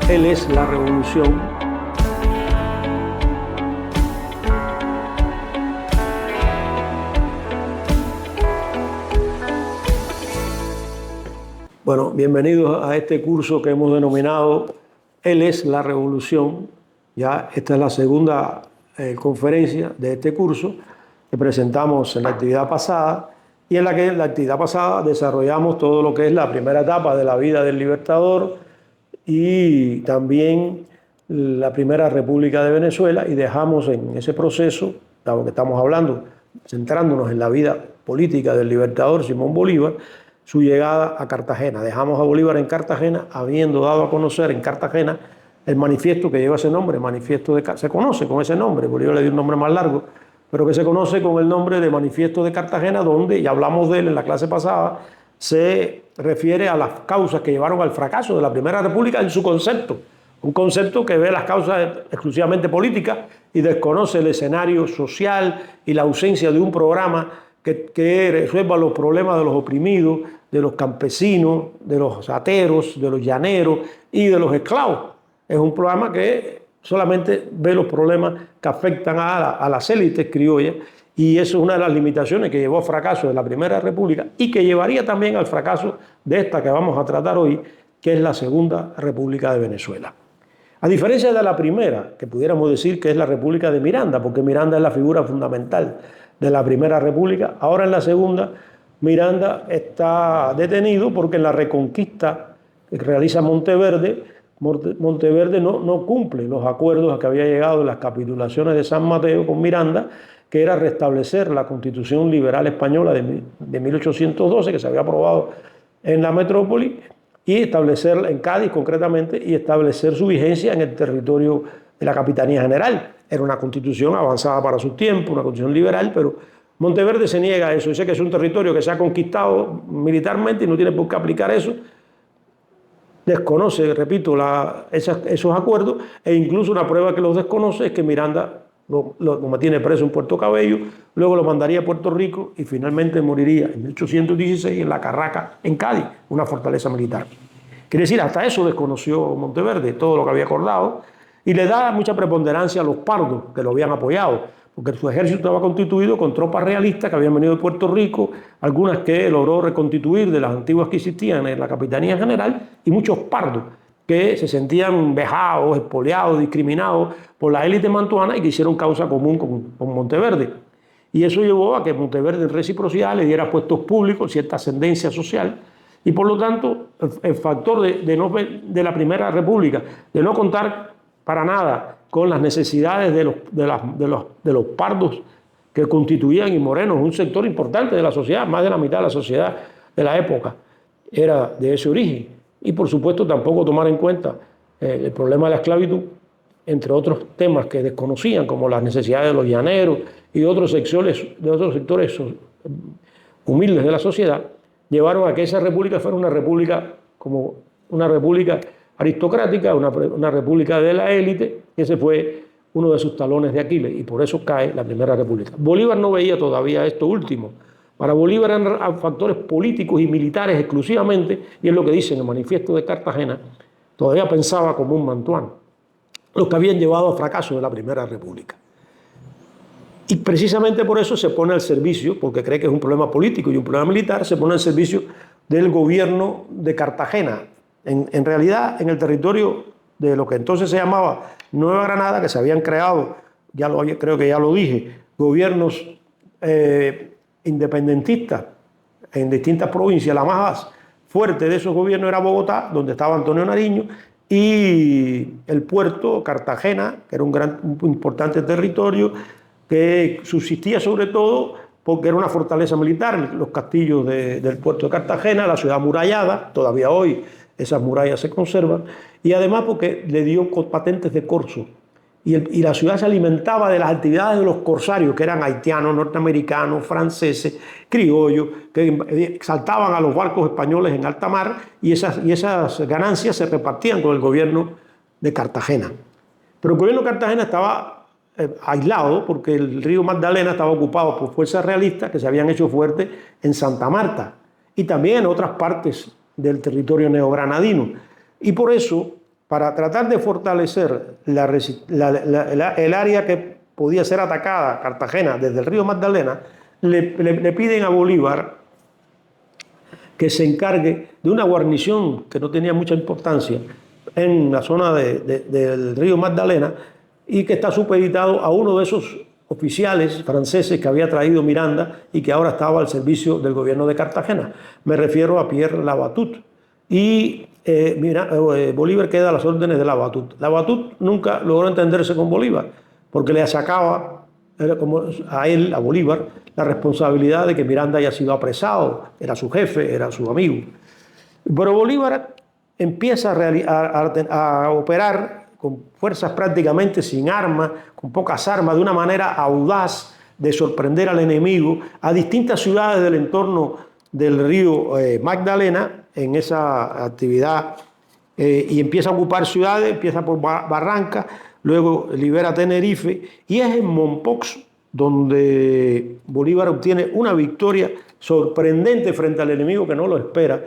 Él es la revolución. Bueno, bienvenidos a este curso que hemos denominado Él es la revolución. Ya esta es la segunda conferencia de este curso que presentamos en la actividad pasada y en la que en la actividad pasada desarrollamos todo lo que es la primera etapa de la vida del Libertador y también la primera República de Venezuela, y dejamos en ese proceso, dado que estamos hablando, centrándonos en la vida política del Libertador Simón Bolívar, su llegada a Cartagena. Dejamos a Bolívar en Cartagena, habiendo dado a conocer en Cartagena el manifiesto que lleva ese nombre, manifiesto de, se conoce con ese nombre, Bolívar le dio un nombre más largo, pero que se conoce con el nombre de Manifiesto de Cartagena, donde, y hablamos de él en la clase pasada, se refiere a las causas que llevaron al fracaso de la Primera República en su concepto. Un concepto que ve las causas exclusivamente políticas y desconoce el escenario social y la ausencia de un programa que resuelva los problemas de los oprimidos, de los campesinos, de los ateros, de los llaneros y de los esclavos. Es un programa que solamente ve los problemas que afectan a las élites criollas, y eso es una de las limitaciones que llevó al fracaso de la Primera República y que llevaría también al fracaso de esta que vamos a tratar hoy, que es la Segunda República de Venezuela. A diferencia de la primera, que pudiéramos decir que es la República de Miranda, porque Miranda es la figura fundamental de la Primera República, ahora en la Segunda, Miranda está detenido porque en la reconquista que realiza Monteverde no cumple los acuerdos a que había llegado en las capitulaciones de San Mateo con Miranda, que era restablecer la Constitución Liberal Española de 1812, que se había aprobado en la metrópoli, y establecerla en Cádiz concretamente, y establecer su vigencia en el territorio de la Capitanía General. Era una constitución avanzada para su tiempo, una constitución liberal, pero Monteverde se niega a eso. Dice que es un territorio que se ha conquistado militarmente y no tiene por qué aplicar eso. Desconoce, repito, esos acuerdos, e incluso una prueba que los desconoce es que Miranda lo mantiene preso en Puerto Cabello, luego lo mandaría a Puerto Rico y finalmente moriría en 1816 en La Carraca, en Cádiz, una fortaleza militar. Quiere decir, hasta eso desconoció Monteverde, todo lo que había acordado, y le da mucha preponderancia a los pardos que lo habían apoyado, porque su ejército estaba constituido con tropas realistas que habían venido de Puerto Rico, algunas que logró reconstituir de las antiguas que existían en la Capitanía General, y muchos pardos que se sentían vejados, expoliados, discriminados por la élite mantuana y que hicieron causa común con Monteverde. Y eso llevó a que Monteverde en reciprocidad le diera puestos públicos, cierta ascendencia social, y por lo tanto el factor de la Primera República, de no contar para nada con las necesidades de los pardos que constituían, y morenos, un sector importante de la sociedad, más de la mitad de la sociedad de la época era de ese origen. Y por supuesto tampoco tomar en cuenta el problema de la esclavitud, entre otros temas que desconocían, como las necesidades de los llaneros y otros sectores humildes de la sociedad, llevaron a que esa república fuera una república como una república aristocrática, una república de la élite. Ese fue uno de sus talones de Aquiles, y por eso cae la Primera República. Bolívar no veía todavía esto último. Para Bolívar eran factores políticos y militares exclusivamente, y es lo que dice en el Manifiesto de Cartagena. Todavía pensaba como un mantuano, los que habían llevado a fracaso de la Primera República. Y precisamente por eso se pone al servicio, porque cree que es un problema político y un problema militar, se pone al servicio del gobierno de Cartagena. En realidad, en el territorio de lo que entonces se llamaba Nueva Granada, que se habían creado, creo que ya lo dije, gobiernos independentistas en distintas provincias. La más fuerte de esos gobiernos era Bogotá, donde estaba Antonio Nariño, y el puerto, Cartagena, que era un importante territorio que subsistía sobre todo porque era una fortaleza militar, los castillos del puerto de Cartagena, la ciudad amurallada, todavía hoy esas murallas se conservan, y además porque le dio patentes de corso. Y la ciudad se alimentaba de las actividades de los corsarios, que eran haitianos, norteamericanos, franceses, criollos, que saltaban a los barcos españoles en alta mar, y esas ganancias se repartían con el gobierno de Cartagena. Pero el gobierno de Cartagena estaba aislado porque el río Magdalena estaba ocupado por fuerzas realistas que se habían hecho fuertes en Santa Marta y también en otras partes del territorio neogranadino. Y por eso para tratar de fortalecer el área que podía ser atacada, Cartagena, desde el río Magdalena, le piden a Bolívar que se encargue de una guarnición que no tenía mucha importancia en la zona del río Magdalena y que está supeditado a uno de esos oficiales franceses que había traído Miranda y que ahora estaba al servicio del gobierno de Cartagena. Me refiero a Pierre Labatut. Y Bolívar queda a las órdenes de Labatut. Labatut nunca logró entenderse con Bolívar porque le achacaba a Bolívar, la responsabilidad de que Miranda haya sido apresado. Era su jefe, era su amigo. Pero Bolívar empieza a operar con fuerzas prácticamente sin armas, con pocas armas, de una manera audaz de sorprender al enemigo a distintas ciudades del entorno del río Magdalena en esa actividad y empieza a ocupar ciudades, empieza por Barranca, luego libera Tenerife y es en Mompox donde Bolívar obtiene una victoria sorprendente frente al enemigo que no lo espera.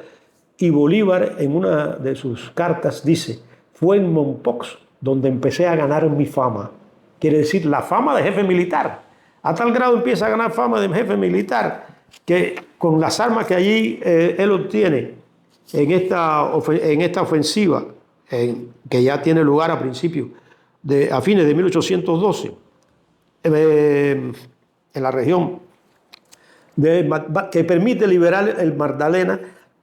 Y Bolívar en una de sus cartas dice: fue en Mompox donde empecé a ganar mi fama. Quiere decir, la fama de jefe militar. A tal grado empieza a ganar fama de jefe militar que con las armas que allí él obtiene en esta ofensiva, que ya tiene lugar a fines de 1812, en la región que permite liberar el Magdalena,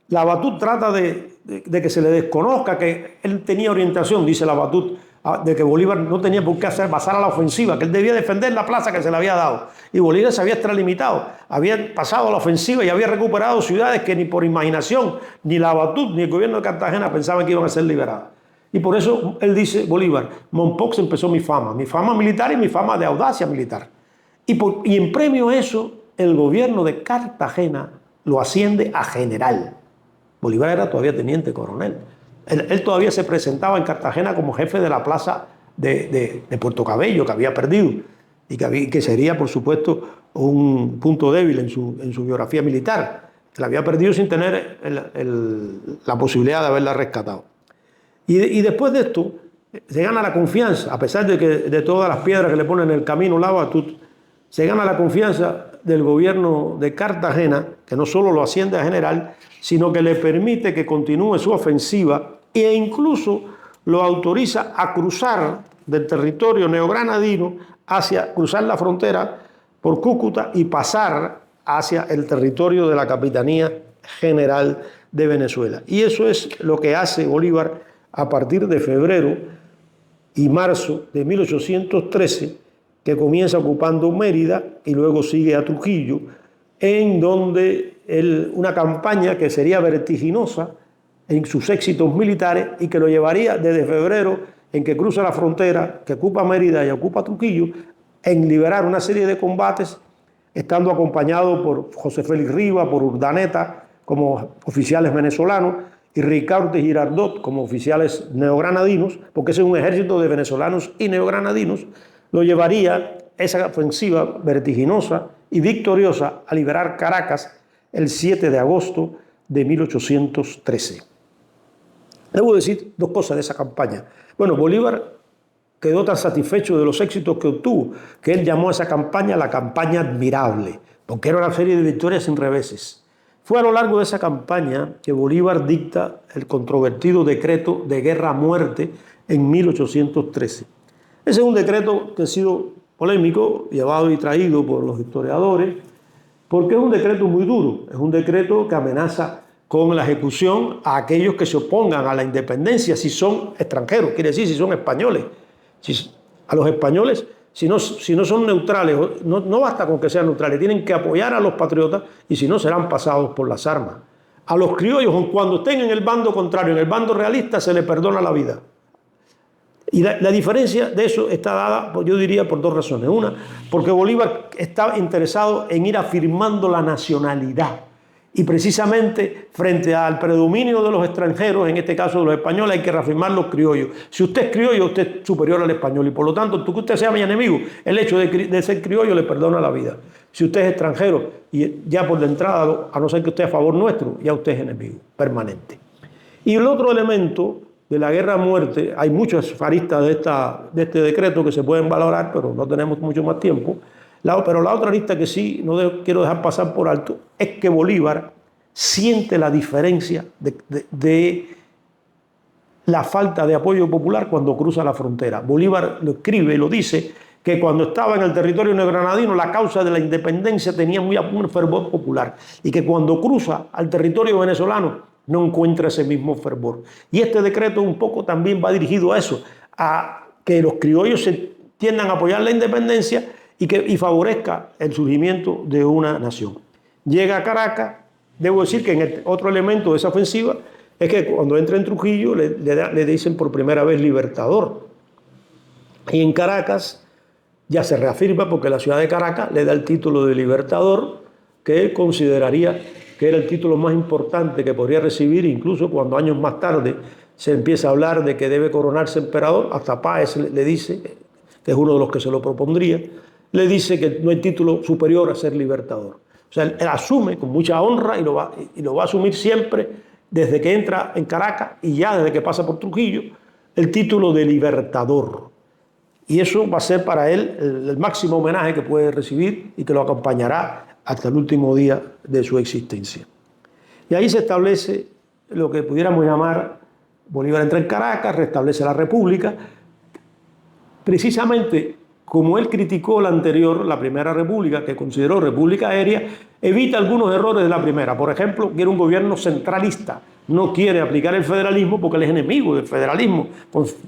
Labatut trata de que se le desconozca que él tenía orientación, dice Labatut, de que Bolívar no tenía por qué pasar a la ofensiva, que él debía defender la plaza que se le había dado. Y Bolívar se había extralimitado, había pasado a la ofensiva y había recuperado ciudades que ni por imaginación, ni Labatut, ni el gobierno de Cartagena pensaban que iban a ser liberadas. Y por eso él dice, Bolívar, Mompox empezó mi fama militar y mi fama de audacia militar. Y en premio a eso, el gobierno de Cartagena lo asciende a general. Bolívar era todavía teniente coronel. Él todavía se presentaba en Cartagena como jefe de la plaza de Puerto Cabello, que había perdido, y que sería, por supuesto, un punto débil en su biografía militar, que la había perdido sin tener la posibilidad de haberla rescatado. Y después de esto, se gana la confianza, a pesar de todas las piedras que le ponen en el camino Labatut, se gana la confianza del gobierno de Cartagena, que no solo lo asciende a general, sino que le permite que continúe su ofensiva e incluso lo autoriza a cruzar del territorio neogranadino cruzar la frontera por Cúcuta y pasar hacia el territorio de la Capitanía General de Venezuela. Y eso es lo que hace Bolívar a partir de febrero y marzo de 1813, que comienza ocupando Mérida y luego sigue a Trujillo, en donde una campaña que sería vertiginosa en sus éxitos militares y que lo llevaría desde febrero, en que cruza la frontera, que ocupa Mérida y ocupa Trujillo, en liberar una serie de combates, estando acompañado por José Félix Rivas, por Urdaneta como oficiales venezolanos y Ricaurte y Girardot como oficiales neogranadinos, porque ese es un ejército de venezolanos y neogranadinos, lo llevaría esa ofensiva vertiginosa y victoriosa a liberar Caracas el 7 de agosto de 1813. Debo decir dos cosas de esa campaña. Bueno, Bolívar quedó tan satisfecho de los éxitos que obtuvo que él llamó a esa campaña la campaña admirable, porque era una serie de victorias sin reveses. Fue a lo largo de esa campaña que Bolívar dicta el controvertido decreto de guerra a muerte en 1813. Ese es un decreto que ha sido polémico, llevado y traído por los historiadores, porque es un decreto muy duro, es un decreto que amenaza con la ejecución a aquellos que se opongan a la independencia si son extranjeros, quiere decir si son españoles. A los españoles, si no son neutrales, no basta con que sean neutrales, tienen que apoyar a los patriotas y si no serán pasados por las armas. A los criollos, cuando estén en el bando contrario, en el bando realista, se les perdona la vida. Y la diferencia de eso está dada, yo diría, por dos razones. Una, porque Bolívar estaba interesado en ir afirmando la nacionalidad. Y precisamente frente al predominio de los extranjeros, en este caso de los españoles, hay que reafirmar los criollos. Si usted es criollo, usted es superior al español. Y por lo tanto, que usted sea mi enemigo, el hecho de ser criollo le perdona la vida. Si usted es extranjero, y ya por de entrada, a no ser que usted es a favor nuestro, ya usted es enemigo permanente. Y el otro elemento de la guerra a muerte, hay muchas aristas de este decreto que se pueden valorar, pero no tenemos mucho más tiempo. Pero la otra arista que sí quiero dejar pasar por alto es que Bolívar siente la diferencia de la falta de apoyo popular cuando cruza la frontera. Bolívar lo escribe y lo dice, que cuando estaba en el territorio neogranadino la causa de la independencia tenía un fervor popular y que cuando cruza al territorio venezolano no encuentra ese mismo fervor. Y este decreto un poco también va dirigido a eso, a que los criollos se tiendan a apoyar la independencia y favorezca el surgimiento de una nación. Llega a Caracas, debo decir que otro elemento de esa ofensiva es que cuando entra en Trujillo le dicen por primera vez Libertador. Y en Caracas ya se reafirma porque la ciudad de Caracas le da el título de Libertador, que él consideraría que era el título más importante que podría recibir, incluso cuando años más tarde se empieza a hablar de que debe coronarse emperador. Hasta Páez le dice, que es uno de los que se lo propondría, le dice que no hay título superior a ser Libertador. O sea, él asume con mucha honra y lo va a asumir siempre desde que entra en Caracas y ya desde que pasa por Trujillo, el título de Libertador. Y eso va a ser para él el máximo homenaje que puede recibir y que lo acompañará hasta el último día de su existencia. Y ahí se establece lo que pudiéramos llamar, Bolívar entra en Caracas, restablece la República. Precisamente como él criticó la anterior, la Primera República, que consideró república aérea, evita algunos errores de la primera. Por ejemplo, quiere un gobierno centralista. No quiere aplicar el federalismo porque él es enemigo del federalismo.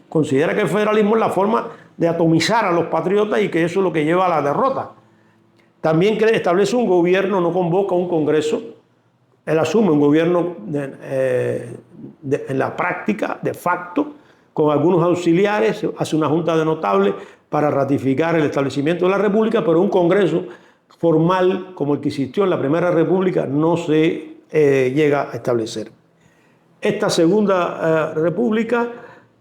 Considera que el federalismo es la forma de atomizar a los patriotas y que eso es lo que lleva a la derrota. También establece un gobierno, no convoca un congreso. Él asume un gobierno en la práctica, de facto, con algunos auxiliares, hace una junta de notables para ratificar el establecimiento de la República, pero un congreso formal como el que existió en la Primera República no se llega a establecer. Esta Segunda República,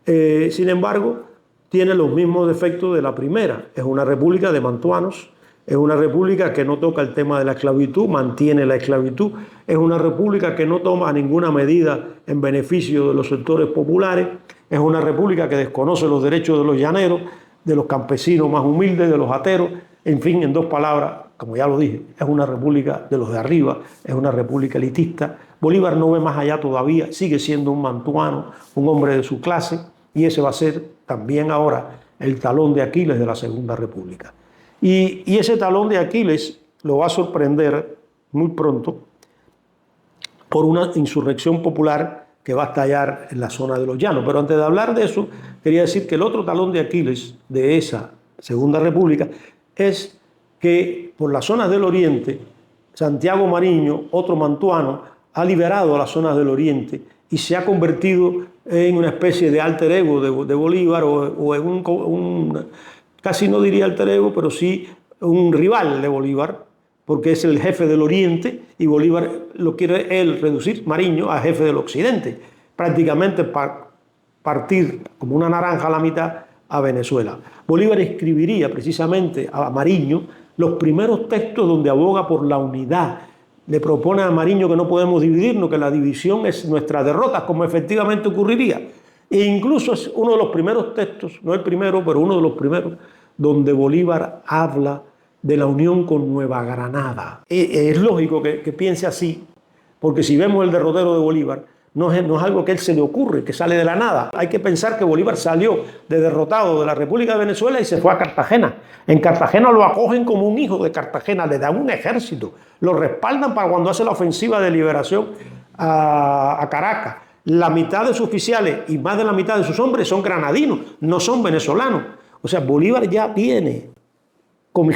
sin embargo, tiene los mismos defectos de la primera. Es una república de mantuanos, es una república que no toca el tema de la esclavitud, mantiene la esclavitud, es una república que no toma ninguna medida en beneficio de los sectores populares, es una república que desconoce los derechos de los llaneros, de los campesinos más humildes, de los ateros. En fin, en dos palabras, como ya lo dije, es una república de los de arriba, es una república elitista. Bolívar no ve más allá todavía, sigue siendo un mantuano, un hombre de su clase, y ese va a ser también ahora el talón de Aquiles de la Segunda República. Y ese talón de Aquiles lo va a sorprender muy pronto por una insurrección popular que va a estallar en la zona de los llanos. Pero antes de hablar de eso, quería decir que el otro talón de Aquiles de esa Segunda República es que por las zonas del oriente, Santiago Mariño, otro mantuano, ha liberado a las zonas del oriente y se ha convertido en una especie de alter ego de Bolívar o en un casi no diría alter ego, pero sí un rival de Bolívar, porque es el jefe del oriente y Bolívar lo quiere él reducir, Mariño, a jefe del occidente, prácticamente partir como una naranja a la mitad a Venezuela. Bolívar escribiría precisamente a Mariño los primeros textos donde aboga por la unidad. Le propone a Mariño que no podemos dividirnos, que la división es nuestra derrota, como efectivamente ocurriría. E incluso es uno de los primeros textos, no el primero, pero uno de los primeros, donde Bolívar habla de la unión con Nueva Granada. Es lógico que piense así, porque si vemos el derrotero de Bolívar, no es algo que a él se le ocurre, que sale de la nada. Hay que pensar que Bolívar salió de derrotado de la República de Venezuela y se fue a Cartagena. En Cartagena lo acogen como un hijo de Cartagena, le dan un ejército, lo respaldan para cuando hace la ofensiva de liberación a Caracas. La mitad de sus oficiales y más de la mitad de sus hombres son granadinos, no son venezolanos. O sea, Bolívar ya viene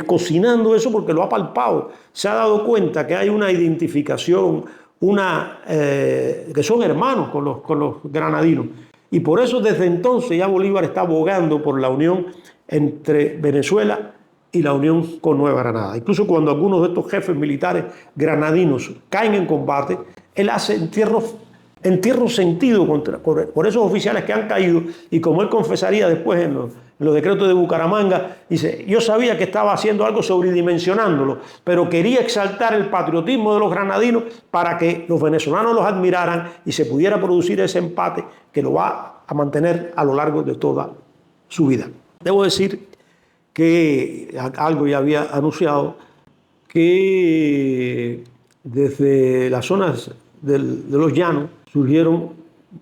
cocinando eso porque lo ha palpado. Se ha dado cuenta que hay una identificación, que son hermanos con los granadinos. Y por eso desde entonces ya Bolívar está abogando por la unión entre Venezuela y la unión con Nueva Granada. Incluso cuando algunos de estos jefes militares granadinos caen en combate, él hace entierro sentido por esos oficiales que han caído, y como él confesaría después en los decretos de Bucaramanga, dice: yo sabía que estaba haciendo algo sobredimensionándolo, pero quería exaltar el patriotismo de los granadinos para que los venezolanos los admiraran y se pudiera producir ese empate que lo va a mantener a lo largo de toda su vida. Debo decir que algo ya había anunciado, que desde las zonas de los llanos surgieron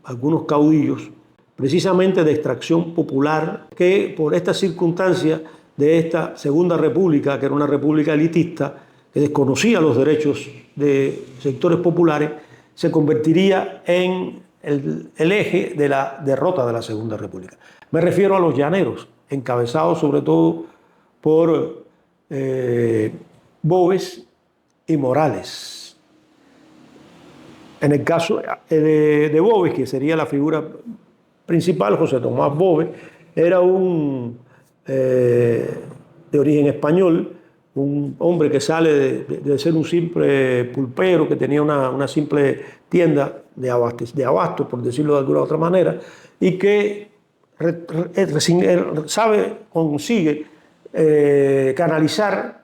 algunos caudillos, precisamente de extracción popular, que por esta circunstancia de esta Segunda República, que era una república elitista, que desconocía los derechos de sectores populares, se convertiría en el eje de la derrota de la Segunda República. Me refiero a los llaneros, encabezados sobre todo por Boves y Morales. En el caso de Boves, que sería la figura principal, José Tomás Boves, era un de origen español, un hombre que sale de ser un simple pulpero, que tenía una simple tienda de abasto, por decirlo de alguna otra manera, y que consigue canalizar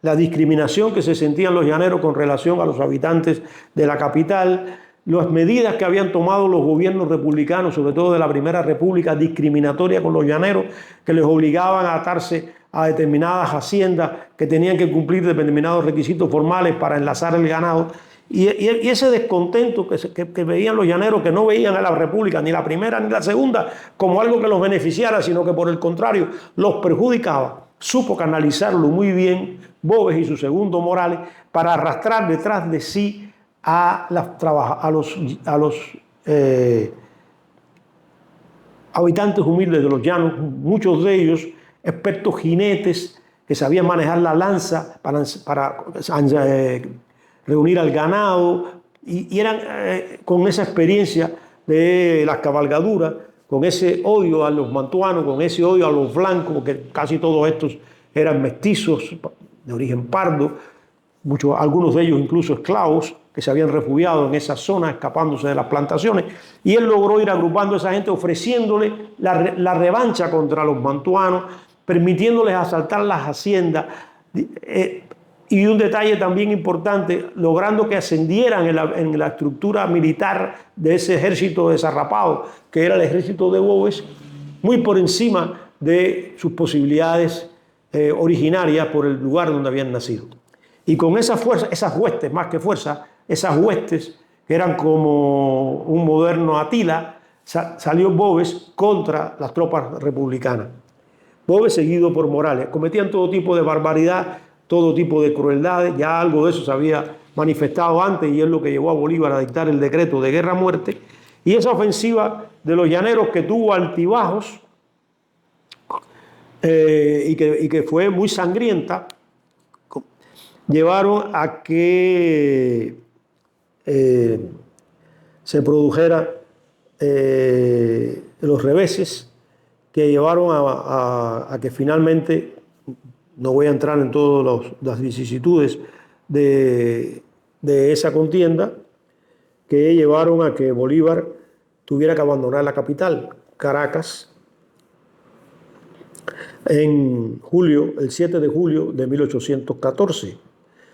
la discriminación que se sentían los llaneros con relación a los habitantes de la capital, las medidas que habían tomado los gobiernos republicanos, sobre todo de la Primera República, discriminatoria con los llaneros, que les obligaban a atarse a determinadas haciendas que tenían que cumplir determinados requisitos formales para enlazar el ganado. Y ese descontento que veían los llaneros, que no veían a la República, ni la primera ni la segunda, como algo que los beneficiara, sino que por el contrario los perjudicaba, supo canalizarlo muy bien Boves y su segundo Morales para arrastrar detrás de sí a los habitantes humildes de los llanos, muchos de ellos expertos jinetes que sabían manejar la lanza para reunir al ganado, y eran con esa experiencia de las cabalgaduras, con ese odio a los mantuanos, con ese odio a los blancos, porque casi todos estos eran mestizos de origen pardo, algunos de ellos incluso esclavos que se habían refugiado en esa zona escapándose de las plantaciones, y él logró ir agrupando a esa gente, ofreciéndole la revancha contra los mantuanos, permitiéndoles asaltar las haciendas, y un detalle también importante, logrando que ascendieran en la estructura militar de ese ejército desarrapado, que era el ejército de Boves, muy por encima de sus posibilidades originarias por el lugar donde habían nacido. Y con esa fuerza, esas huestes, más que fuerza, esas huestes que eran como un moderno Atila, salió Boves contra las tropas republicanas. Boves seguido por Morales. Cometían todo tipo de barbaridad, todo tipo de crueldades, ya algo de eso se había manifestado antes y es lo que llevó a Bolívar a dictar el decreto de guerra-muerte. Y esa ofensiva de los llaneros, que tuvo altibajos y que fue muy sangrienta, llevaron a que se produjeran los reveses que llevaron a que finalmente, no voy a entrar en todas las vicisitudes de esa contienda, que llevaron a que Bolívar tuviera que abandonar la capital, Caracas, en julio, el 7 de julio de 1814.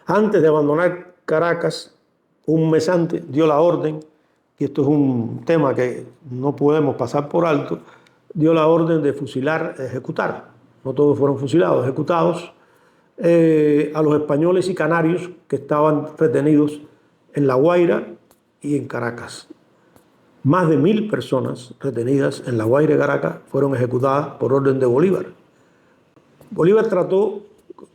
Antes de abandonar Caracas, un mes antes, dio la orden, y esto es un tema que no podemos pasar por alto, dio la orden de fusilar, ejecutar. No todos fueron fusilados, ejecutados a los españoles y canarios que estaban retenidos en La Guaira y en Caracas. Más de 1000 personas retenidas en La Guaira y Caracas fueron ejecutadas por orden de Bolívar. Bolívar trató,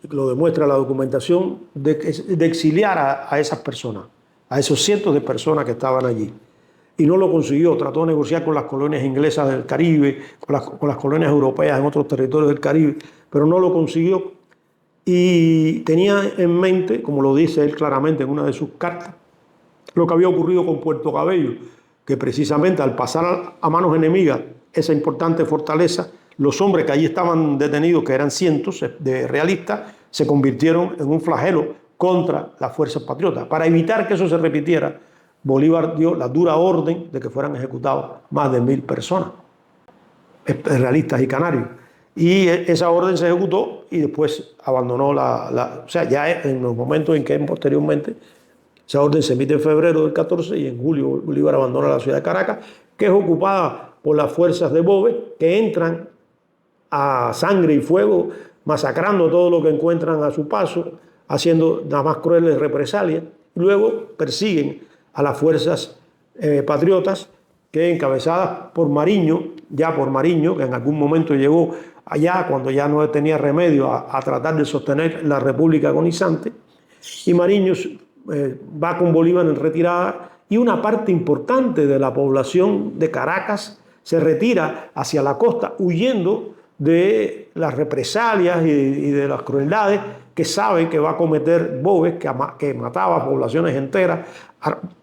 lo demuestra la documentación, de exiliar a esas personas, a esos cientos de personas que estaban allí. Y no lo consiguió, trató de negociar con las colonias inglesas del Caribe, con las colonias europeas en otros territorios del Caribe, pero no lo consiguió. Y tenía en mente, como lo dice él claramente en una de sus cartas, lo que había ocurrido con Puerto Cabello, que precisamente al pasar a manos enemigas esa importante fortaleza, los hombres que allí estaban detenidos, que eran cientos de realistas, se convirtieron en un flagelo contra las fuerzas patriotas. Para evitar que eso se repitiera, Bolívar dio la dura orden de que fueran ejecutados más de 1000 personas, realistas y canarios. Y esa orden se ejecutó y después abandonó o sea, ya en los momentos en que posteriormente, esa orden se emite en febrero del 14 y en julio Bolívar abandona la ciudad de Caracas, que es ocupada por las fuerzas de Boves, que entran a sangre y fuego, masacrando todo lo que encuentran a su paso, haciendo las más crueles represalias. Luego persiguen a las fuerzas patriotas, que encabezadas por Mariño, que en algún momento llegó allá cuando ya no tenía remedio a tratar de sostener la República agonizante, y Mariño va con Bolívar en retirada, y una parte importante de la población de Caracas se retira hacia la costa huyendo de las represalias y de las crueldades que sabe que va a cometer Boves, que mataba a poblaciones enteras,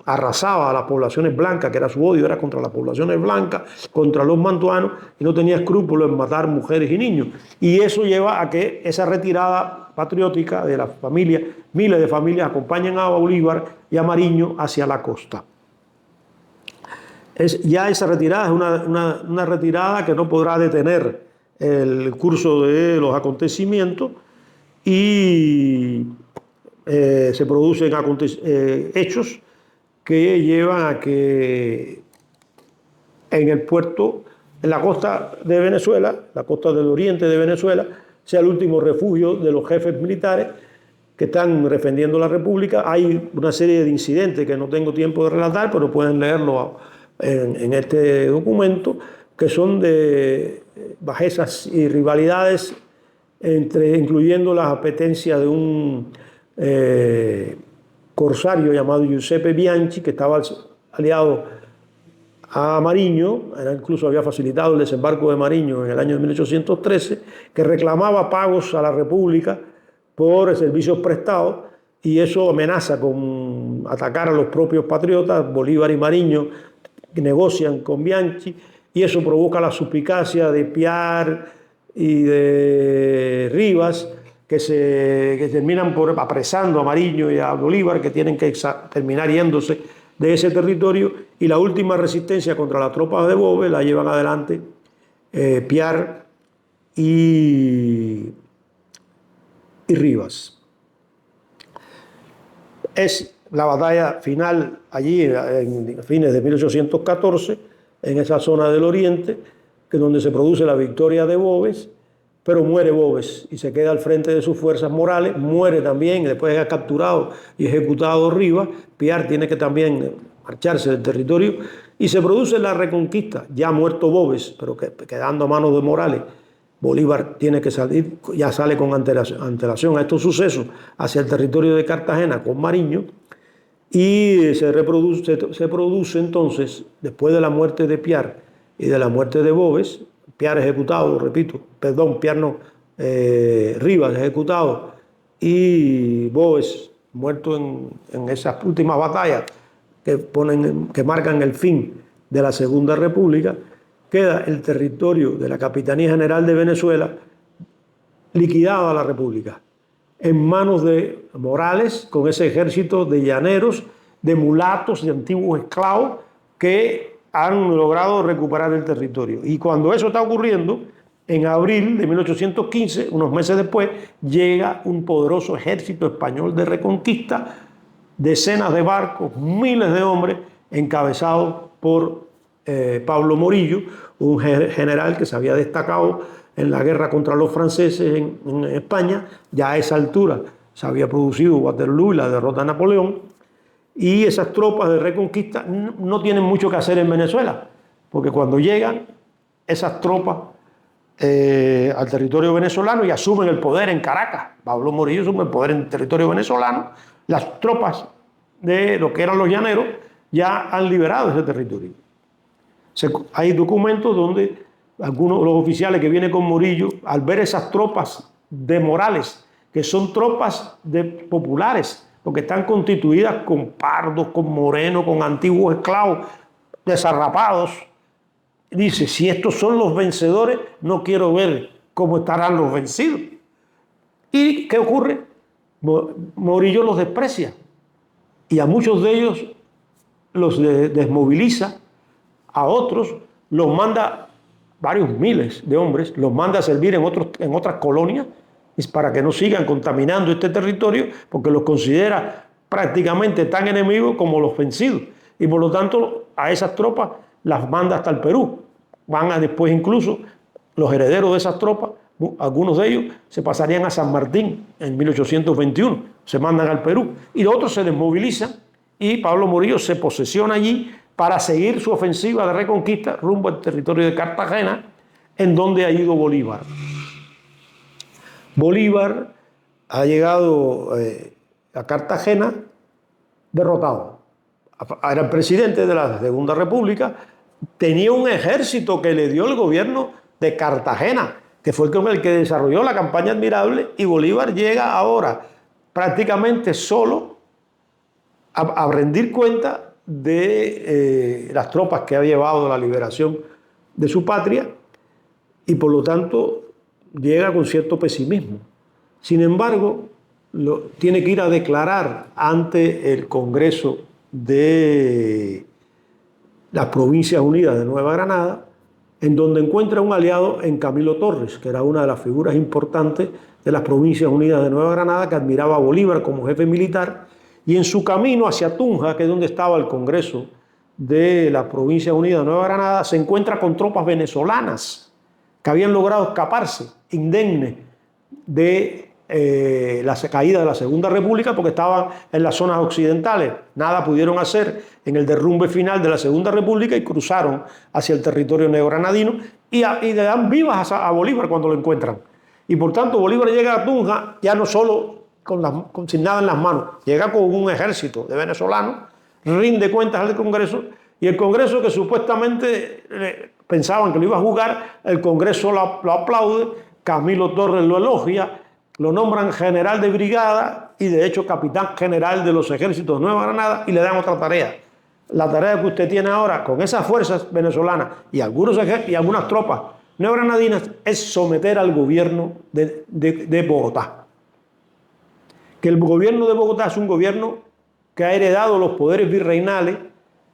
arrasaba a las poblaciones blancas, que era su odio, era contra las poblaciones blancas, contra los mantuanos, y no tenía escrúpulos en matar mujeres y niños. Y eso lleva a que esa retirada patriótica de las familias, miles de familias, acompañen a Bolívar y a Mariño hacia la costa. Ya esa retirada es una retirada que no podrá detener el curso de los acontecimientos, y se producen hechos que llevan a que en el puerto, en la costa de Venezuela, la costa del oriente de Venezuela, sea el último refugio de los jefes militares que están defendiendo la República. Hay una serie de incidentes que no tengo tiempo de relatar, pero pueden leerlo en este documento, que son de bajezas y rivalidades, incluyendo las apetencias de un corsario llamado Giuseppe Bianchi, que estaba aliado a Mariño, incluso había facilitado el desembarco de Mariño en el año 1813, que reclamaba pagos a la República por servicios prestados, y eso amenaza con atacar a los propios patriotas. Bolívar y Mariño negocian con Bianchi, y eso provoca la suspicacia de Piar y de Rivas, que terminan por apresando a Mariño y a Bolívar, que tienen que terminar yéndose de ese territorio, y la última resistencia contra las tropas de Boves la llevan adelante Piar y Rivas. Es la batalla final allí en fines de 1814, en esa zona del oriente, que es donde se produce la victoria de Boves, pero muere Boves y se queda al frente de sus fuerzas morales. Muere también, después de capturado y ejecutado Rivas. Piar tiene que también marcharse del territorio, y se produce la reconquista, ya muerto Boves, pero quedando a manos de Morales. Bolívar tiene que salir, ya sale con antelación a estos sucesos hacia el territorio de Cartagena con Mariño, y se produce entonces, después de la muerte de Piar y de la muerte de Boves, Piar ejecutado, Rivas ejecutado y Boves muerto en esas últimas batallas que marcan el fin de la Segunda República, queda el territorio de la Capitanía General de Venezuela liquidado a la República, en manos de Morales, con ese ejército de llaneros, de mulatos, de antiguos esclavos que han logrado recuperar el territorio. Y cuando eso está ocurriendo, en abril de 1815, unos meses después, llega un poderoso ejército español de reconquista, decenas de barcos, miles de hombres, encabezados por Pablo Morillo, un general que se había destacado en la guerra contra los franceses en España. Ya a esa altura se había producido Waterloo y la derrota de Napoleón, y esas tropas de reconquista no tienen mucho que hacer en Venezuela, porque cuando llegan esas tropas al territorio venezolano y asumen el poder en Caracas, Pablo Morillo asume el poder en el territorio venezolano, las tropas de lo que eran los llaneros ya han liberado ese territorio. Hay documentos donde algunos de los oficiales que vienen con Morillo, al ver esas tropas de Morales, que son tropas populares, porque están constituidas con pardos, con morenos, con antiguos esclavos desarrapados, dice: si estos son los vencedores, no quiero ver cómo estarán los vencidos. ¿Y qué ocurre? Morillo los desprecia, y a muchos de ellos los desmoviliza, a otros los manda, varios miles de hombres, los manda a servir en otras colonias, para que no sigan contaminando este territorio, porque los considera prácticamente tan enemigos como los vencidos. Y por lo tanto, a esas tropas las manda hasta el Perú, después incluso los herederos de esas tropas, algunos de ellos se pasarían a San Martín en 1821, se mandan al Perú y los otros se desmovilizan y Pablo Morillo se posesiona allí para seguir su ofensiva de reconquista rumbo al territorio de Cartagena, en donde ha ido Bolívar. Bolívar ha llegado a Cartagena derrotado. Era el presidente de la Segunda República, tenía un ejército que le dio el gobierno de Cartagena, que fue con el que desarrolló la campaña Admirable, y Bolívar llega ahora prácticamente solo a rendir cuenta de las tropas que ha llevado a la liberación de su patria y por lo tanto llega con cierto pesimismo. Sin embargo, tiene que ir a declarar ante el Congreso de las Provincias Unidas de Nueva Granada, en donde encuentra un aliado en Camilo Torres, que era una de las figuras importantes de las Provincias Unidas de Nueva Granada, que admiraba a Bolívar como jefe militar, y en su camino hacia Tunja, que es donde estaba el Congreso de las Provincias Unidas de Nueva Granada, se encuentra con tropas venezolanas que habían logrado escaparse indemnes de la caída de la Segunda República porque estaban en las zonas occidentales. Nada pudieron hacer en el derrumbe final de la Segunda República y cruzaron hacia el territorio neogranadino y le dan vivas a Bolívar cuando lo encuentran. Y por tanto Bolívar llega a Tunja ya no solo sin nada en las manos, llega con un ejército de venezolanos, rinde cuentas al Congreso y el Congreso, que supuestamente pensaban que lo iba a jugar, el Congreso lo aplaude, Camilo Torres lo elogia, lo nombran general de brigada y de hecho capitán general de los ejércitos de Nueva Granada y le dan otra tarea. La tarea que usted tiene ahora con esas fuerzas venezolanas y algunas tropas neogranadinas es someter al gobierno de Bogotá. Que el gobierno de Bogotá es un gobierno que ha heredado los poderes virreinales,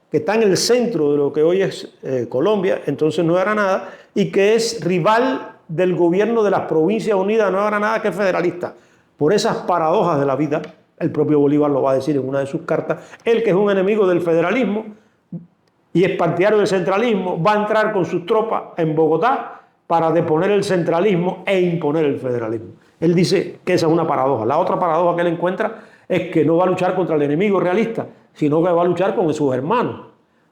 que está en el centro de lo que hoy es Colombia, entonces Nueva Granada, y que es rival del gobierno de las Provincias Unidas de Nueva Granada, que es federalista. Por esas paradojas de la vida, el propio Bolívar lo va a decir en una de sus cartas, él, que es un enemigo del federalismo y es partidario del centralismo, va a entrar con sus tropas en Bogotá para deponer el centralismo e imponer el federalismo. Él dice que esa es una paradoja. La otra paradoja que él encuentra es que no va a luchar contra el enemigo realista, sino que va a luchar con sus hermanos.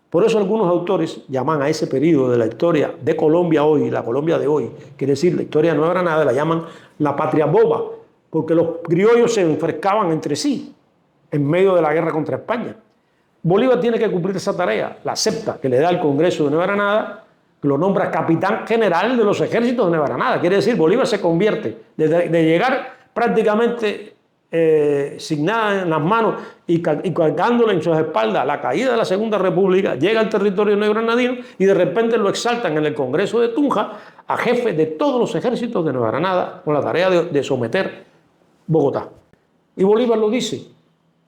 Por eso algunos autores llaman a ese periodo de la historia de Colombia hoy, la Colombia de hoy, quiere decir la historia de Nueva Granada, la llaman la patria boba, porque los criollos se enfrescaban entre sí en medio de la guerra contra España. Bolívar tiene que cumplir esa tarea, la acepta, que le da el Congreso de Nueva Granada, que lo nombra capitán general de los ejércitos de Nueva Granada. Quiere decir, Bolívar se convierte de llegar prácticamente sin nada en las manos y cargándole en sus espaldas la caída de la Segunda República, llega al territorio neogranadino y de repente lo exaltan en el Congreso de Tunja a jefe de todos los ejércitos de Nueva Granada con la tarea de someter Bogotá. Y Bolívar lo dice,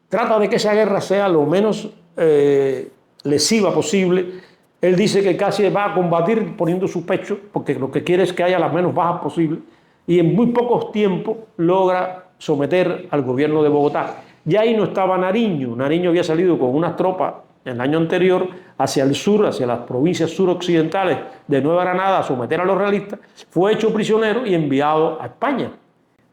trata de que esa guerra sea lo menos lesiva posible. Él dice que casi va a combatir poniendo su pecho, porque lo que quiere es que haya las menos bajas posibles, y en muy pocos tiempos logra someter al gobierno de Bogotá. Ya ahí no estaba Nariño. Nariño había salido con unas tropas en el año anterior hacia el sur, hacia las provincias suroccidentales de Nueva Granada a someter a los realistas. Fue hecho prisionero y enviado a España.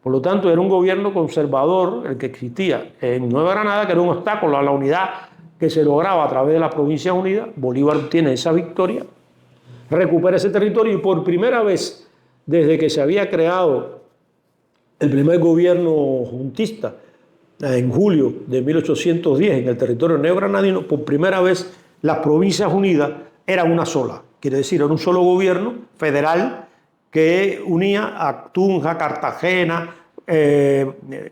Por lo tanto, era un gobierno conservador el que existía en Nueva Granada, que era un obstáculo a la unidad que se lograba a través de las Provincias Unidas. Bolívar obtiene esa victoria, recupera ese territorio y por primera vez desde que se había creado el primer gobierno juntista en julio de 1810 en el territorio neogranadino, por primera vez las Provincias Unidas eran una sola. Quiere decir, era un solo gobierno federal que unía a Tunja, Cartagena,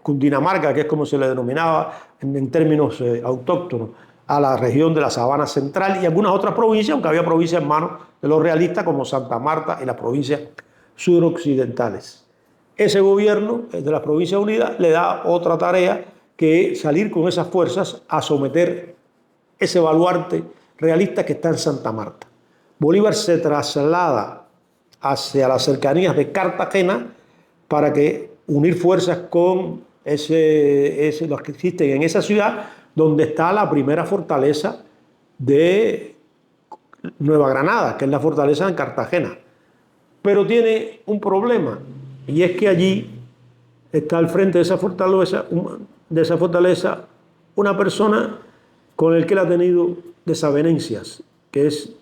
Cundinamarca, que es como se le denominaba en términos autóctonos, a la región de la Sabana Central y algunas otras provincias, aunque había provincias en manos de los realistas como Santa Marta y las provincias suroccidentales. Ese gobierno de las Provincias Unidas le da otra tarea, que es salir con esas fuerzas a someter ese baluarte realista que está en Santa Marta. Bolívar se traslada hacia las cercanías de Cartagena para unir fuerzas con los que existen en esa ciudad, donde está la primera fortaleza de Nueva Granada, que es la fortaleza en Cartagena. Pero tiene un problema, y es que allí está al frente de esa fortaleza una persona con el que él ha tenido desavenencias, que es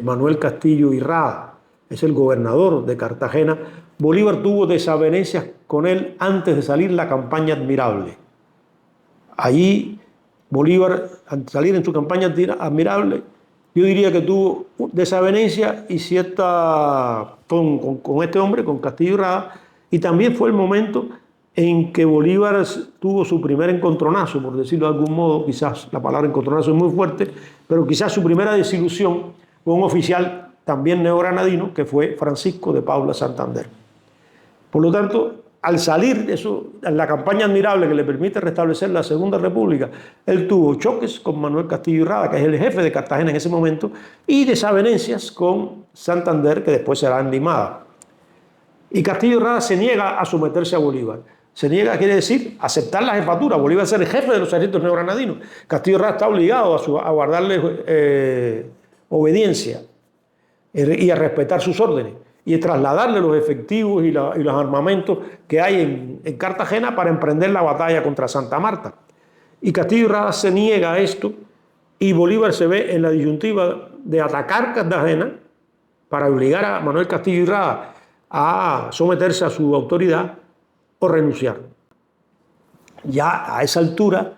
Manuel Castillo y Rada, es el gobernador de Cartagena. Bolívar tuvo desavenencias con él antes de salir la campaña Admirable. Allí Bolívar, al salir en su campaña Admirable, yo diría que tuvo desavenencia y cierta con este hombre, con Castillo y Rada, y también fue el momento en que Bolívar tuvo su primer encontronazo, por decirlo de algún modo, quizás la palabra encontronazo es muy fuerte, pero quizás su primera desilusión con un oficial también neogranadino, que fue Francisco de Paula Santander. Por lo tanto, al salir de eso, en la campaña Admirable que le permite restablecer la Segunda República, él tuvo choques con Manuel Castillo y Rada, que es el jefe de Cartagena en ese momento, y desavenencias con Santander, que después será enlimada. Y Castillo y Rada se niega a someterse a Bolívar. Se niega, quiere decir, aceptar la jefatura. Bolívar ser el jefe de los ejércitos neogranadinos. Castillo y Rada está obligado a guardarle obediencia y a respetar sus órdenes y a trasladarle los efectivos y los armamentos que hay en Cartagena para emprender la batalla contra Santa Marta. Y Castillo y Rada se niega a esto y Bolívar se ve en la disyuntiva de atacar Cartagena para obligar a Manuel Castillo y Rada a someterse a su autoridad o renunciar. Ya a esa altura,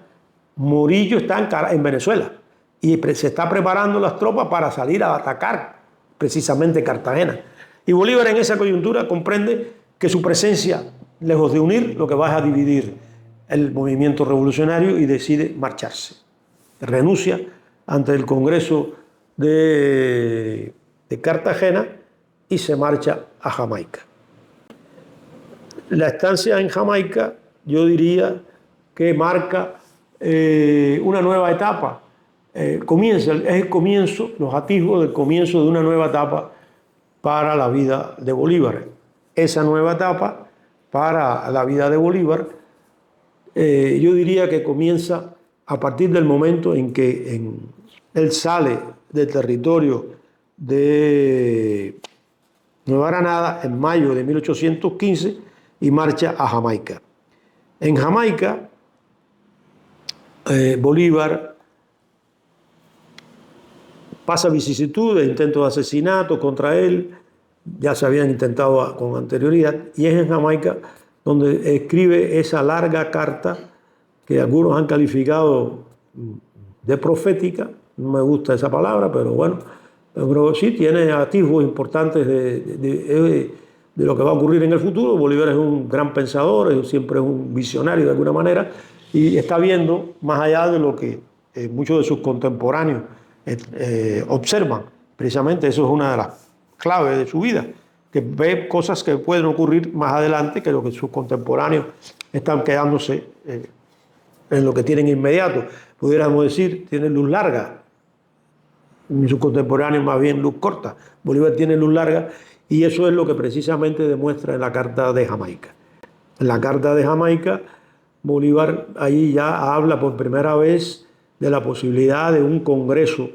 Morillo está en Venezuela y se está preparando las tropas para salir a atacar precisamente Cartagena. Y Bolívar en esa coyuntura comprende que su presencia, lejos de unir, lo que va es a dividir el movimiento revolucionario y decide marcharse. Renuncia ante el Congreso de Cartagena y se marcha a Jamaica. La estancia en Jamaica, yo diría que marca una nueva etapa. Es el comienzo, los atisbos del comienzo de una nueva etapa para la vida de Bolívar. Esa nueva etapa para la vida de Bolívar, yo diría que comienza a partir del momento en que él sale del territorio de Nueva Granada en mayo de 1815 y marcha a Jamaica. En Jamaica, Bolívar pasa vicisitudes, intentos de asesinato contra él, ya se habían intentado con anterioridad, y es en Jamaica donde escribe esa larga carta que algunos han calificado de profética. No me gusta esa palabra, pero bueno, pero sí tiene atisbos importantes de lo que va a ocurrir en el futuro. Bolívar es un gran pensador, siempre es un visionario de alguna manera, y está viendo más allá de lo que muchos de sus contemporáneos observan. Precisamente eso es una de las claves de su vida, que ve cosas que pueden ocurrir más adelante que lo que sus contemporáneos están quedándose en lo que tienen inmediato. Pudiéramos decir, tiene luz larga, y sus contemporáneos más bien luz corta. Bolívar tiene luz larga y eso es lo que precisamente demuestra en la Carta de Jamaica. En la Carta de Jamaica, Bolívar ahí ya habla por primera vez de la posibilidad de un congreso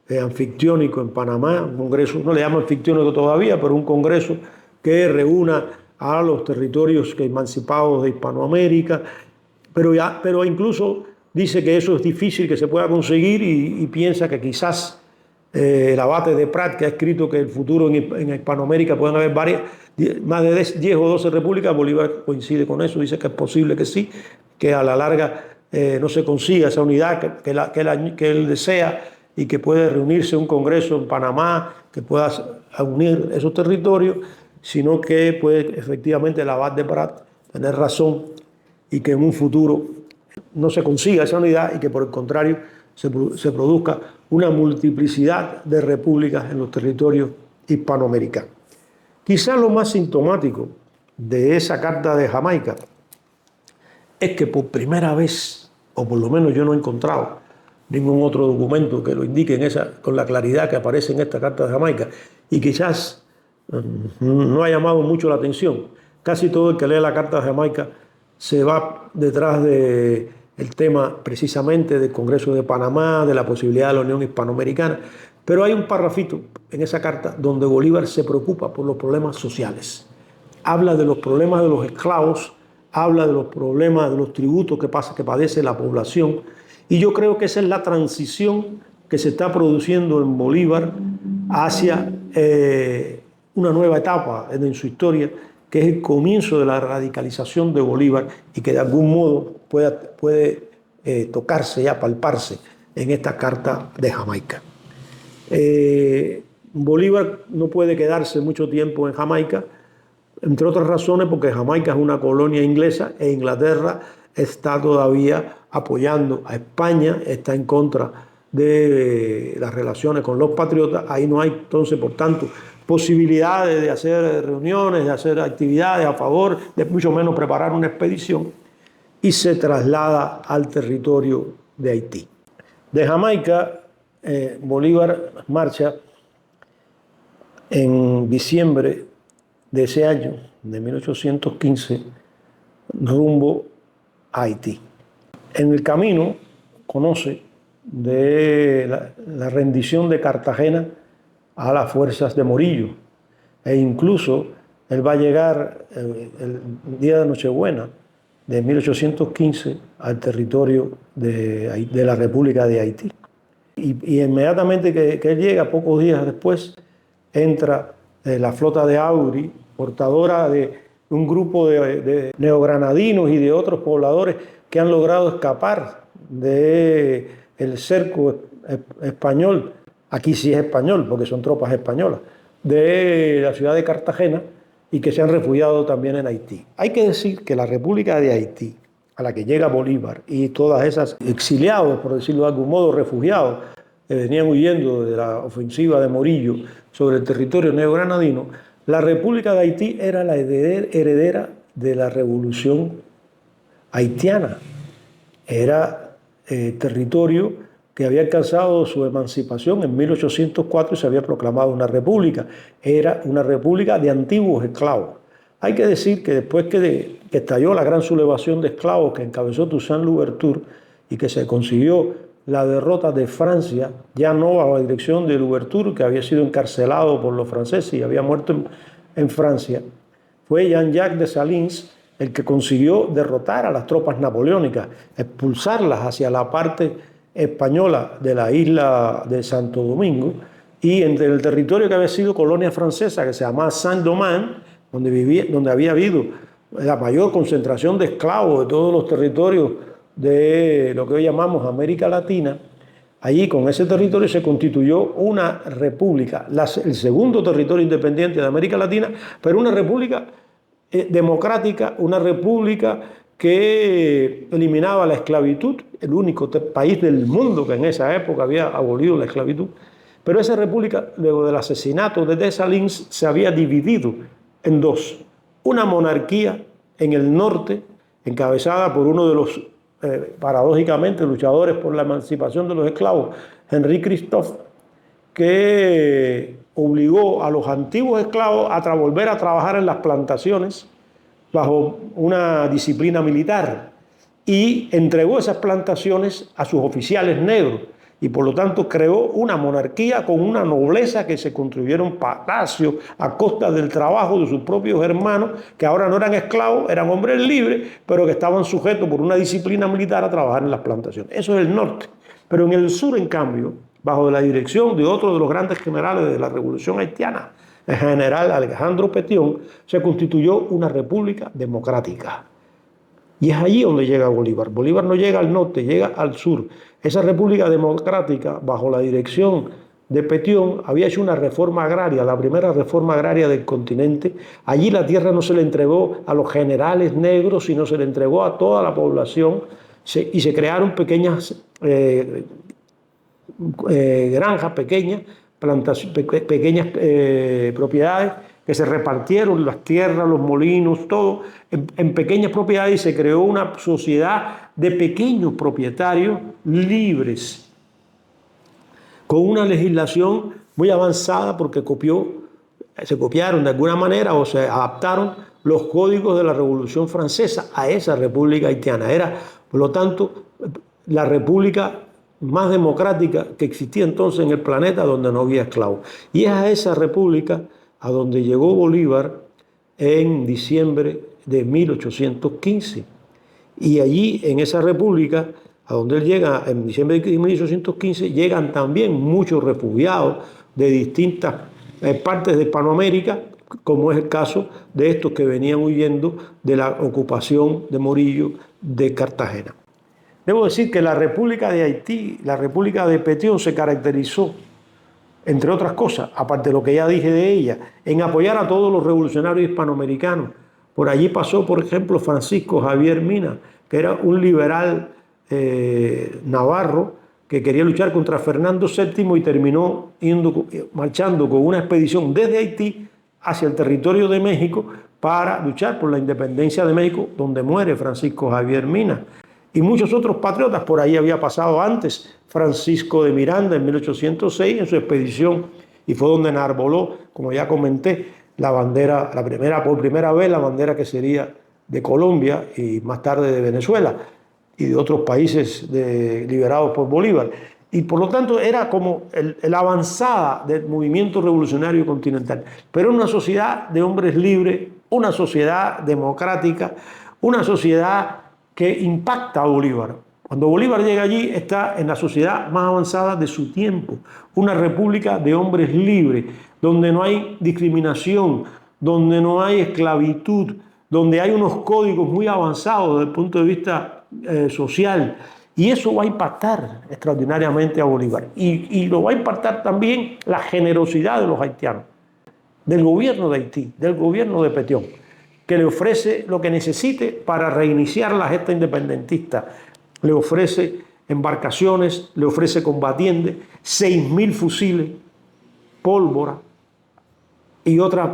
anfictiónico en Panamá, un congreso, no le llaman anfictiónico todavía, pero un congreso que reúna a los territorios emancipados de Hispanoamérica, pero incluso dice que eso es difícil que se pueda conseguir y piensa que quizás el abate de Prat, que ha escrito que el futuro en Hispanoamérica pueden haber más de 10 o 12 repúblicas. Bolívar coincide con eso, dice que es posible que sí, que a la larga no se consiga esa unidad que él desea y que puede reunirse un congreso en Panamá que pueda unir esos territorios, sino que puede efectivamente el abad de Prat tener razón y que en un futuro no se consiga esa unidad y que por el contrario se produzca una multiplicidad de repúblicas en los territorios hispanoamericanos. Quizás lo más sintomático de esa Carta de Jamaica es que por primera vez, o por lo menos yo no he encontrado ningún otro documento que lo indique con la claridad que aparece en esta Carta de Jamaica, y quizás no ha llamado mucho la atención. Casi todo el que lee la Carta de Jamaica se va detrás del tema precisamente del Congreso de Panamá, de la posibilidad de la Unión Hispanoamericana, Pero hay un parrafito en esa carta donde Bolívar se preocupa por los problemas sociales. Habla de los problemas de los esclavos, habla de los problemas de los tributos que padece la población. Y yo creo que esa es la transición que se está produciendo en Bolívar hacia una nueva etapa en su historia, que es el comienzo de la radicalización de Bolívar y que de algún modo puede tocarse y palparse en esta carta de Jamaica. Bolívar no puede quedarse mucho tiempo en Jamaica, entre otras razones porque Jamaica es una colonia inglesa e Inglaterra está todavía apoyando a España, está en contra de las relaciones con los patriotas. Ahí no hay entonces, por tanto, posibilidades de hacer reuniones, de hacer actividades a favor, de mucho menos preparar una expedición, y se traslada al territorio de Haití. De Jamaica, Bolívar marcha en diciembre de ese año, de 1815, rumbo a Haití. En el camino conoce de la rendición de Cartagena a las fuerzas de Morillo, e incluso él va a llegar el día de Nochebuena de 1815 al territorio de la República de Haití. Y inmediatamente que él llega, pocos días después, entra la flota de Auri, portadora de un grupo de neogranadinos y de otros pobladores que han logrado escapar del cerco español, aquí sí es español porque son tropas españolas, de la ciudad de Cartagena, y que se han refugiado también en Haití. Hay que decir que la República de Haití, a la que llega Bolívar, y todas esas exiliados, por decirlo de algún modo, refugiados, que venían huyendo de la ofensiva de Morillo sobre el territorio neogranadino, la República de Haití era la heredera de la revolución haitiana. Era territorio que había alcanzado su emancipación en 1804 y se había proclamado una república. Era una república de antiguos esclavos. Hay que decir que después que estalló la gran sublevación de esclavos que encabezó Toussaint Louverture y que se consiguió la derrota de Francia, ya no bajo la dirección de Louverture, que había sido encarcelado por los franceses y había muerto en Francia, fue Jean-Jacques Dessalines el que consiguió derrotar a las tropas napoleónicas, expulsarlas hacia la parte española de la isla de Santo Domingo, y entre el territorio que había sido colonia francesa, que se llamaba Saint-Domingue, donde había habido la mayor concentración de esclavos de todos los territorios de lo que hoy llamamos América Latina. Allí, con ese territorio, se constituyó una república, el segundo territorio independiente de América Latina, pero una república democrática, una república que eliminaba la esclavitud, el único país del mundo que en esa época había abolido la esclavitud. Pero esa república, luego del asesinato de Dessalines, se había dividido en dos. Una monarquía en el norte, encabezada por uno de los, paradójicamente, luchadores por la emancipación de los esclavos, Henri Christophe, que obligó a los antiguos esclavos a volver a trabajar en las plantaciones bajo una disciplina militar, y entregó esas plantaciones a sus oficiales negros, y por lo tanto creó una monarquía con una nobleza que se construyeron palacios a costa del trabajo de sus propios hermanos, que ahora no eran esclavos, eran hombres libres, pero que estaban sujetos por una disciplina militar a trabajar en las plantaciones. Eso es el norte. Pero en el sur, en cambio, bajo la dirección de otro de los grandes generales de la revolución haitiana, el general Alejandro Pétion, se constituyó una república democrática. Y es allí donde llega Bolívar. Bolívar no llega al norte, llega al sur. Esa república democrática, bajo la dirección de Pétion, había hecho una reforma agraria, la primera reforma agraria del continente. Allí la tierra no se le entregó a los generales negros, sino se le entregó a toda la población, y se crearon pequeñas granjas, pequeñas propiedades, que se repartieron las tierras, los molinos, todo en pequeñas propiedades, y se creó una sociedad de pequeños propietarios libres, con una legislación muy avanzada, porque se copiaron de alguna manera o se adaptaron los códigos de la Revolución Francesa a esa República Haitiana. Era, por lo tanto, la República más democrática que existía entonces en el planeta, donde no había esclavos. Y es a esa república a donde llegó Bolívar en diciembre de 1815. Y allí, en esa república, a donde él llega en diciembre de 1815, llegan también muchos refugiados de distintas partes de Hispanoamérica, como es el caso de estos que venían huyendo de la ocupación de Morillo de Cartagena. Debo decir que la República de Haití, la República de Petion, se caracterizó, entre otras cosas, aparte de lo que ya dije de ella, en apoyar a todos los revolucionarios hispanoamericanos. Por allí pasó, por ejemplo, Francisco Javier Mina, que era un liberal navarro que quería luchar contra Fernando VII y terminó marchando con una expedición desde Haití hacia el territorio de México para luchar por la independencia de México, donde muere Francisco Javier Mina. Y muchos otros patriotas. Por ahí había pasado antes Francisco de Miranda en 1806 en su expedición, y fue donde enarboló, como ya comenté, la bandera, por primera vez la bandera que sería de Colombia y más tarde de Venezuela y de otros países liberados por Bolívar. Y por lo tanto era como la avanzada del movimiento revolucionario continental. Pero una sociedad de hombres libres, una sociedad democrática, una sociedad que impacta a Bolívar. Cuando Bolívar llega allí, está en la sociedad más avanzada de su tiempo, una república de hombres libres, donde no hay discriminación, donde no hay esclavitud, donde hay unos códigos muy avanzados desde el punto de vista social. Y eso va a impactar extraordinariamente a Bolívar. Y lo va a impactar también la generosidad de los haitianos, del gobierno de Haití, del gobierno de Petion, que le ofrece lo que necesite para reiniciar la gesta independentista. Le ofrece embarcaciones, le ofrece combatientes, 6.000 fusiles, pólvora y otra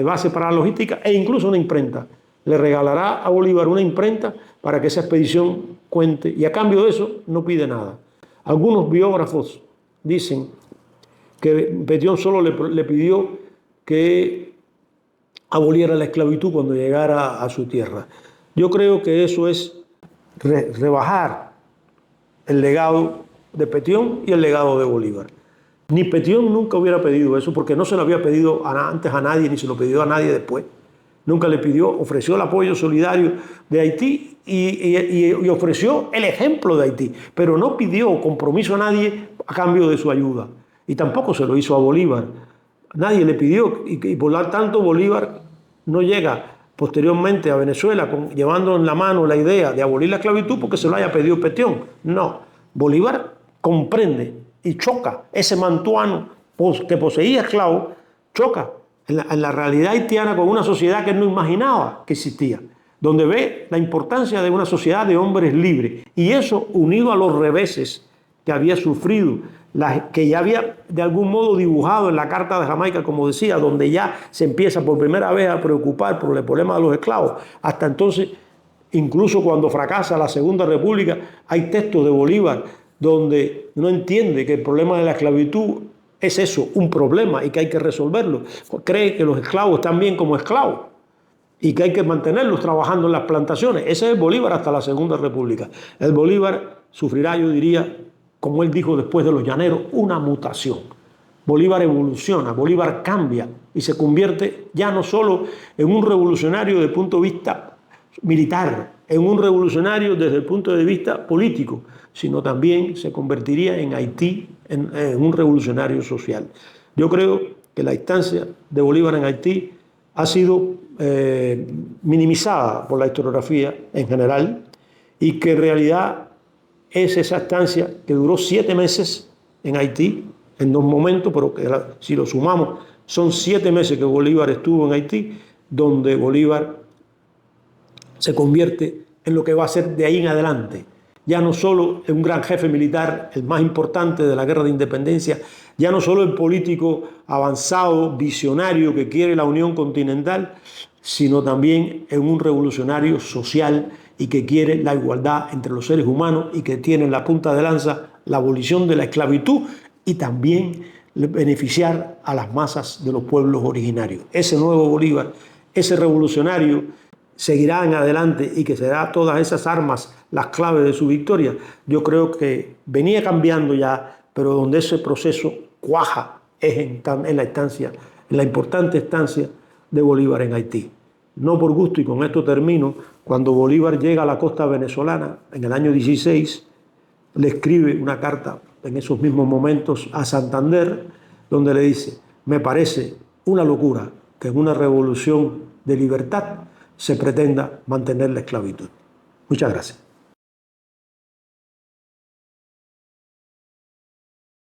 base para la logística, e incluso una imprenta. Le regalará a Bolívar una imprenta para que esa expedición cuente, y a cambio de eso no pide nada. Algunos biógrafos dicen que Petion solo le pidió que aboliera la esclavitud cuando llegara a su tierra. Yo creo que eso es rebajar el legado de Petion y el legado de Bolívar. Ni Petion nunca hubiera pedido eso, porque no se lo había pedido antes a nadie, ni se lo pidió a nadie después. Nunca le pidió, ofreció el apoyo solidario de Haití y ofreció el ejemplo de Haití, pero no pidió compromiso a nadie a cambio de su ayuda. Y tampoco se lo hizo a Bolívar. Nadie le pidió, y por lo tanto Bolívar no llega posteriormente a Venezuela llevando en la mano la idea de abolir la esclavitud porque se lo haya pedido Petion. No, Bolívar comprende y choca ese mantuano que poseía esclavos, choca en la realidad haitiana con una sociedad que él no imaginaba que existía, donde ve la importancia de una sociedad de hombres libres. Y eso, unido a los reveses que había sufrido, que ya había de algún modo dibujado en la Carta de Jamaica, como decía, donde ya se empieza por primera vez a preocupar por el problema de los esclavos. Hasta entonces, incluso cuando fracasa la Segunda República, hay textos de Bolívar donde no entiende que el problema de la esclavitud es eso, un problema, y que hay que resolverlo. Cree que los esclavos están bien como esclavos y que hay que mantenerlos trabajando en las plantaciones. Ese es Bolívar hasta la Segunda República. El Bolívar sufrirá, yo diría, como él dijo después de los llaneros, una mutación. Bolívar evoluciona, Bolívar cambia y se convierte ya no solo en un revolucionario desde el punto de vista militar, en un revolucionario desde el punto de vista político, sino también se convertiría en Haití en un revolucionario social. Yo creo que la instancia de Bolívar en Haití ha sido minimizada por la historiografía en general, y que en realidad es esa estancia que duró 7 meses en Haití, en 2 momentos, pero que si lo sumamos son 7 meses que Bolívar estuvo en Haití, donde Bolívar se convierte en lo que va a ser de ahí en adelante. Ya no solo en un gran jefe militar, el más importante de la guerra de independencia, ya no solo el político avanzado, visionario que quiere la unión continental, sino también en un revolucionario social y que quiere la igualdad entre los seres humanos, y que tiene en la punta de lanza la abolición de la esclavitud y también beneficiar a las masas de los pueblos originarios. Ese nuevo Bolívar, ese revolucionario seguirá en adelante y que será todas esas armas las claves de su victoria, yo creo que venía cambiando ya, pero donde ese proceso cuaja es en la instancia, en la importante estancia de Bolívar en Haití. No por gusto, y con esto termino, cuando Bolívar llega a la costa venezolana en el año 16, le escribe una carta en esos mismos momentos a Santander, donde le dice: me parece una locura que en una revolución de libertad se pretenda mantener la esclavitud. Muchas gracias.